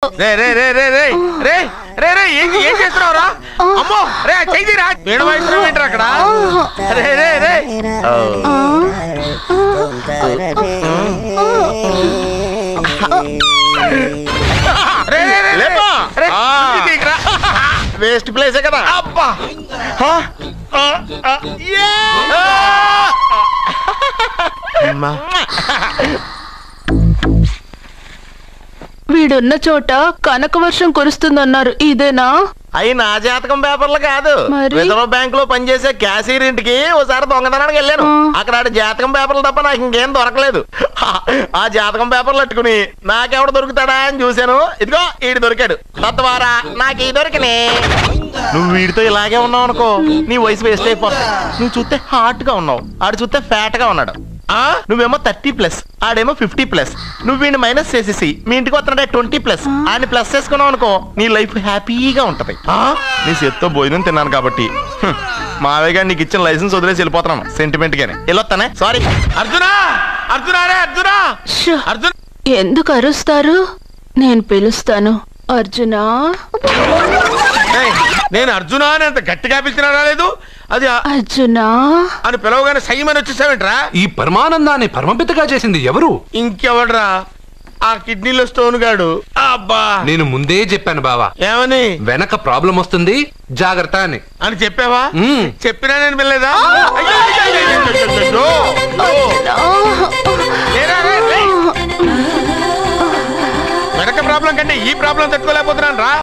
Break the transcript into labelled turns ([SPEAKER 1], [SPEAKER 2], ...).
[SPEAKER 1] రే రే రే రే రే రే రే రే ఏం చేస్తున్నావురా? అమ్మో రే చెయ్యిరా, వేణు వాయిస్తున్నావు ఏంట్రా అక్కడ? రే రే రే
[SPEAKER 2] వేస్ట్ ప్లేసే కదా.
[SPEAKER 1] అబ్బా
[SPEAKER 3] వీడున్న చోట కనక వర్షం కురుస్తుందన్నారు, ఇదేనా?
[SPEAKER 2] అయి నా జాతకం పేపర్లు కాదు, రిజర్వ్ బ్యాంక్ లో పనిచేసే క్యాషియర్ ఇంటికి ఓసారి దొంగతనానికి వెళ్ళాను. అక్కడ ఆడి జాతకం పేపర్లు తప్ప నాకు ఇంకేం దొరకలేదు. ఆ జాతకం పేపర్లు పట్టుకుని నాకెవడు దొరుకుతాడా అని చూశాను. ఇదిగో ఈడు దొరికాడు. తత్వారా నాకు ఈ దొరికినే. నువ్వు వీడితో ఇలాగే ఉన్నావు అనుకో, నీ వయసు వేస్ట్ అయిపోతుంది. నువ్వు చూస్తే హాట్ గా ఉన్నావు, ఆడు చూస్తే ఫ్యాట్ గా ఉన్నాడు. నువ్వేమో 30+, ఆడేమో 50+. నువ్వు వీడిని మైనస్ చేసేసి మీ ఇంటికి వస్తున్నాడే 20+, ఆయన ప్లస్ చేసుకున్నావు అనుకో, నీ లైఫ్ హ్యాపీగా ఉంటది. నీ చేత్తో భోజనం తిన్నాను కాబట్టి మావయ్య గారు నీకు ఇచ్చిన లైసెన్స్ వదిలేసి వెళ్ళిపోతున్నాను సెంటిమెంట్ గానే. వెళ్ళొస్తానే. సారీ.
[SPEAKER 1] అర్జునా అర్జునా రే అర్జునా అర్జున్.
[SPEAKER 3] ఎందుకు అరుస్తారు? నేను పిలుస్తాను. అర్జునా.
[SPEAKER 1] నేను అర్జునా అని అంత గట్టిగా పిలిచినా రాలేదు. అది
[SPEAKER 3] అర్జునా
[SPEAKER 1] అని పిలవగానే సైమని వచ్చేసావేంట్రా?
[SPEAKER 4] ఈ పరమానందాన్ని పరమపితగా చేసింది ఎవరు?
[SPEAKER 1] ఇంకెవడ్రా? ఆ కిడ్నీలో స్టోన్ గాడు. అబ్బా
[SPEAKER 4] నేను ముందే చెప్పాను బావా,
[SPEAKER 1] ఏమని?
[SPEAKER 4] వెనక ప్రాబ్లం వస్తుంది, జాగ్రత్త అని.
[SPEAKER 1] అని చెప్పావా? చెప్పినా నేను వెళ్ళలేదా? వెనక ప్రాబ్లం కంటే ఈ ప్రాబ్లం తట్టుకోలేకపోతున్నాను రా.